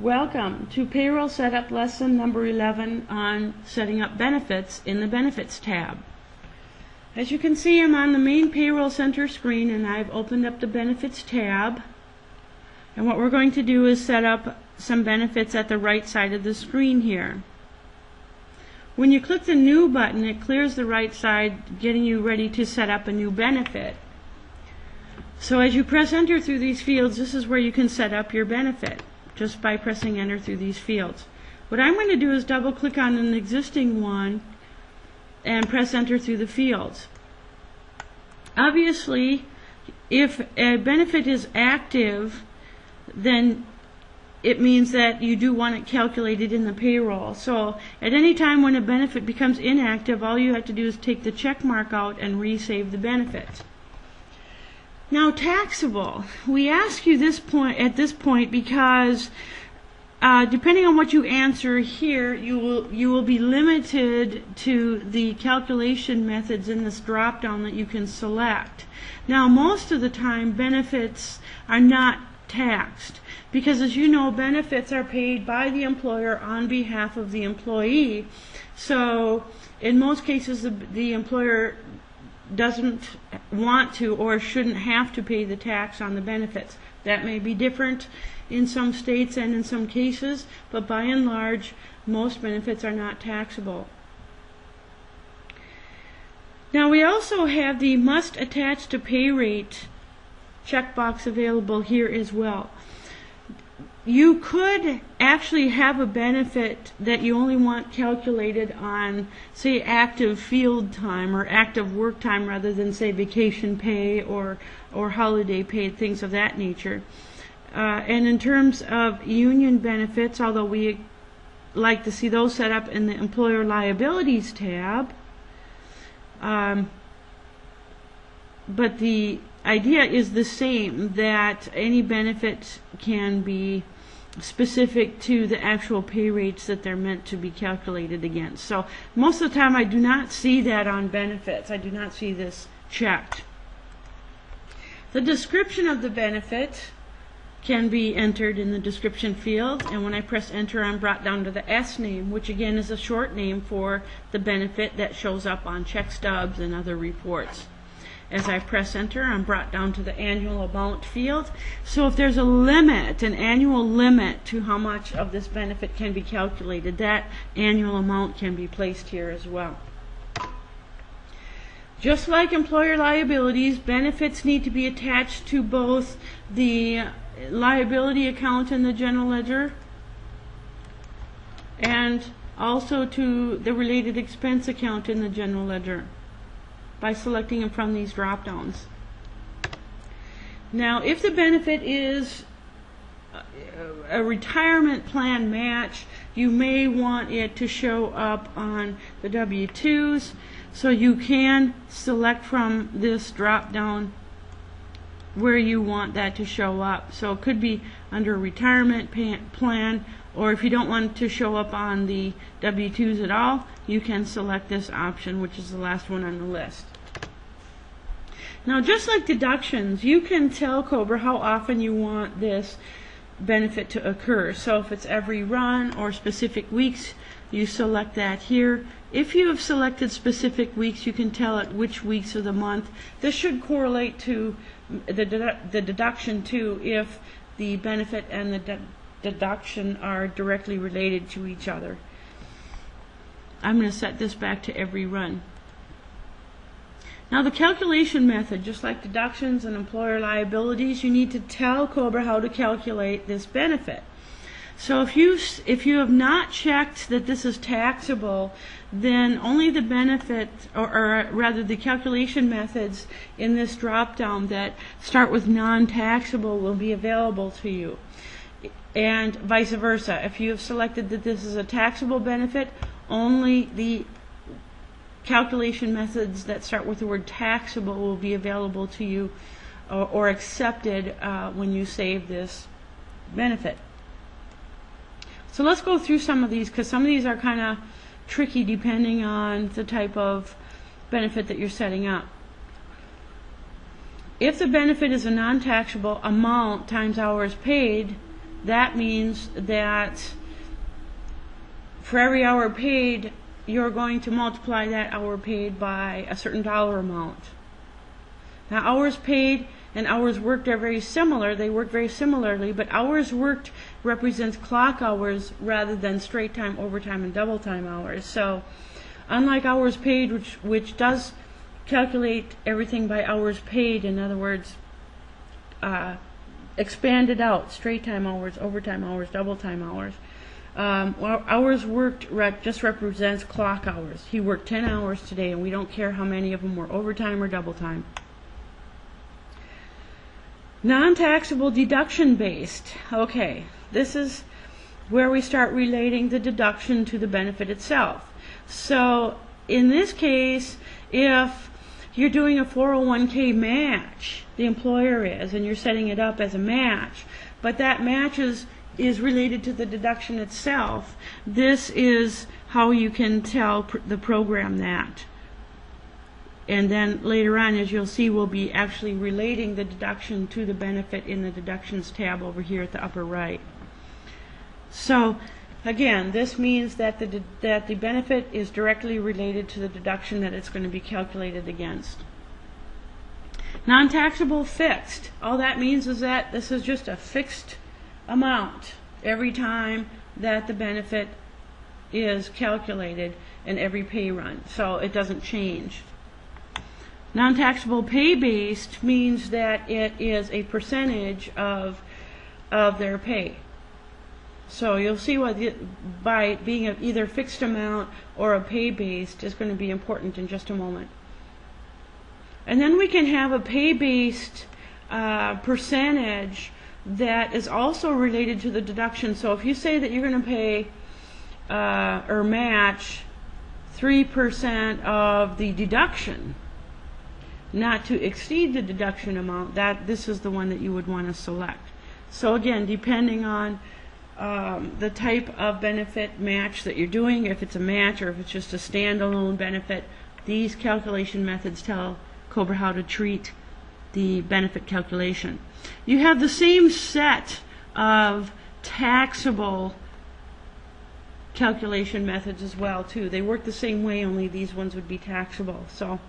Welcome to Payroll Setup Lesson number 11 on setting up benefits in the Benefits tab. As you can see, I'm on the main Payroll Center screen and I've opened up the Benefits tab. And what we're going to do is set up some benefits at the right side of the screen here. When you click the New button, it clears the right side, getting you ready to set up a new benefit. So as you press enter through these fields, this is where you can set up your benefit, just by pressing enter through these fields. What I'm going to do is double click on an existing one and press enter through the fields. Obviously, if a benefit is active, then it means that you do want it calculated in the payroll. So at any time when a benefit becomes inactive, all you have to do is take the check mark out and resave the benefit. Now, taxable. We ask you at this point because depending on what you answer here, you will be limited to the calculation methods in this drop down that you can select. Now, most of the time benefits are not taxed because, as you know, benefits are paid by the employer on behalf of the employee. So in most cases the employer doesn't want to or shouldn't have to pay the tax on the benefits. That may be different in some states and in some cases, but by and large most benefits are not taxable. Now we also have the must attach to pay rate checkbox available here as well. You could actually have a benefit that you only want calculated on, say, active field time or active work time rather than, say, vacation pay or holiday pay, things of that nature. And in terms of union benefits, although we like to see those set up in the Employer Liabilities tab, but the idea is the same, that any benefit can be specific to the actual pay rates that they're meant to be calculated against. So most of the time I do not see that on benefits. I do not see this checked. The description of the benefit can be entered in the description field, and when I press enter I'm brought down to the S name, which again is a short name for the benefit that shows up on check stubs and other reports. As I press enter, I'm brought down to the annual amount field. So if there's a limit, an annual limit to how much of this benefit can be calculated, that annual amount can be placed here as well. Just like employer liabilities, benefits need to be attached to both the liability account in the general ledger and also to the related expense account in the general ledger by selecting them from these drop downs. Now, if the benefit is a retirement plan match, you may want it to show up on the W-2s, so you can select from this drop down where you want that to show up. So it could be under retirement plan, or if you don't want it to show up on the W-2s at all, you can select this option, which is the last one on the list. Now, just like deductions, you can tell COBRA how often you want this benefit to occur. So if it's every run or specific weeks, you select that here. If you have selected specific weeks, you can tell it which weeks of the month. This should correlate to the deduction too, if the benefit and the deduction are directly related to each other. I'm going to set this back to every run. Now, the calculation method, just like deductions and employer liabilities, you need to tell COBRA how to calculate this benefit. So if you have not checked that this is taxable, then only the benefit, or rather the calculation methods in this drop down that start with non-taxable will be available to you. And vice versa. If you have selected that this is a taxable benefit, only the calculation methods that start with the word taxable will be available to you or accepted when you save this benefit. So let's go through some of these, because some of these are kind of tricky depending on the type of benefit that you're setting up. If the benefit is a non-taxable amount times hours paid, that means that for every hour paid, you're going to multiply that hour paid by a certain dollar amount. Now, hours paid and hours worked are very similar. They work very similarly, but hours worked represents clock hours rather than straight time, overtime, and double time hours. So, unlike hours paid, which does calculate everything by hours paid, in other words, expanded out, straight time hours, overtime hours, double time hours. Hours worked just represents clock hours. He worked 10 hours today, and we don't care how many of them were overtime or double time. Non-taxable deduction based. Okay, this is where we start relating the deduction to the benefit itself. So in this case, if you're doing a 401k match, the employer is, and you're setting it up as a match, but that match is related to the deduction itself, this is how you can tell the program that. And then later on, as you'll see, we'll be actually relating the deduction to the benefit in the deductions tab over here at the upper right. So again, this means that the benefit is directly related to the deduction that it's going to be calculated against. Non-taxable fixed. All that means is that this is just a fixed amount every time that the benefit is calculated in every pay run. So it doesn't change. Non-taxable pay-based means that it is a percentage of their pay. So you'll see what by being either fixed amount or a pay-based is going to be important in just a moment. And then we can have a pay-based percentage that is also related to the deduction. So if you say that you're going to pay or match 3% of the deduction, not to exceed the deduction amount, this is the one that you would want to select. So again, depending on the type of benefit match that you're doing, if it's a match or if it's just a standalone benefit, these calculation methods tell COBRA how to treat the benefit calculation. You have the same set of taxable calculation methods as well too. They work the same way, only these ones would be taxable. So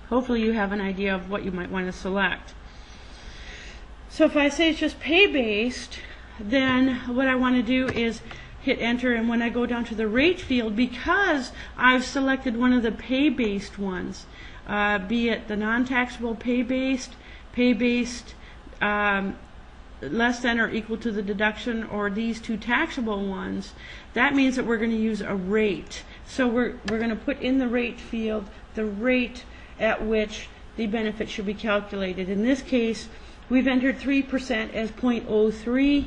hopefully you have an idea of what you might want to select. So if I say it's just pay-based, then what I want to do is hit enter, and when I go down to the rate field, because I've selected one of the pay-based ones, be it the non-taxable pay-based less than or equal to the deduction, or these two taxable ones, that means that we're going to use a rate. So we're going to put in the rate field the rate at which the benefit should be calculated. In this case, we've entered 3% as 0.03.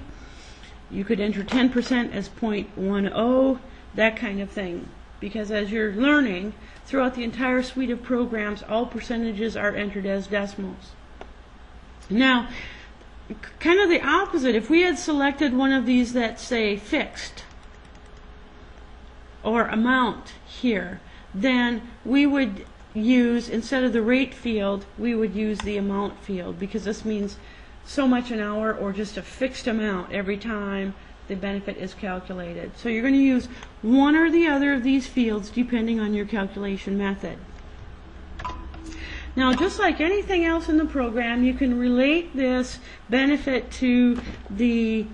You could enter 10% as 0.10, that kind of thing. Because as you're learning, throughout the entire suite of programs, all percentages are entered as decimals. Now, kind of the opposite, if we had selected one of these that say fixed or amount here, then we would use, instead of the rate field, we would use the amount field, because this means so much an hour or just a fixed amount every time the benefit is calculated. So you're going to use one or the other of these fields depending on your calculation method. Now, just like anything else in the program, you can relate this benefit to the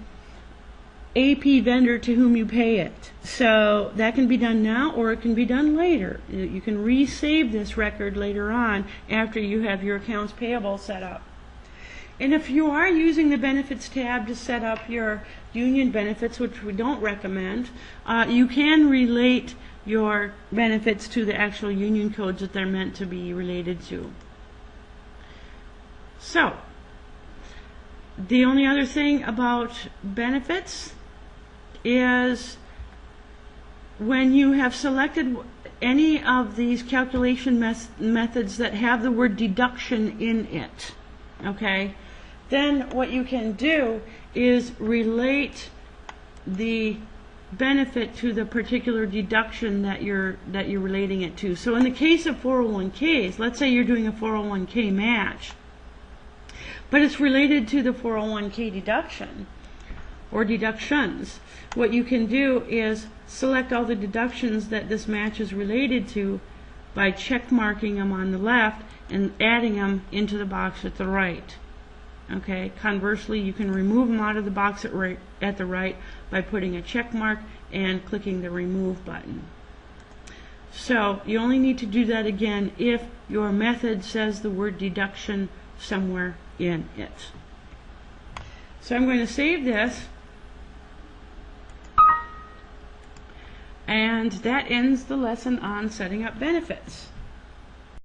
AP vendor to whom you pay it. So that can be done now, or it can be done later. You can resave this record later on after you have your accounts payable set up. And if you are using the benefits tab to set up your union benefits, which we don't recommend, you can relate your benefits to the actual union codes that they're meant to be related to. So, the only other thing about benefits is when you have selected any of these calculation methods that have the word deduction in it, okay, then what you can do is relate the benefit to the particular deduction that you're relating it to. So in the case of 401ks, let's say you're doing a 401k match, but it's related to the 401k deduction. or deductions. What you can do is select all the deductions that this match is related to by check marking them on the left and adding them into the box at the right. Okay. Conversely, you can remove them out of the box at the right by putting a check mark and clicking the remove button. So you only need to do that again if your method says the word deduction somewhere in it. So I'm going to save this, and that ends the lesson on setting up benefits.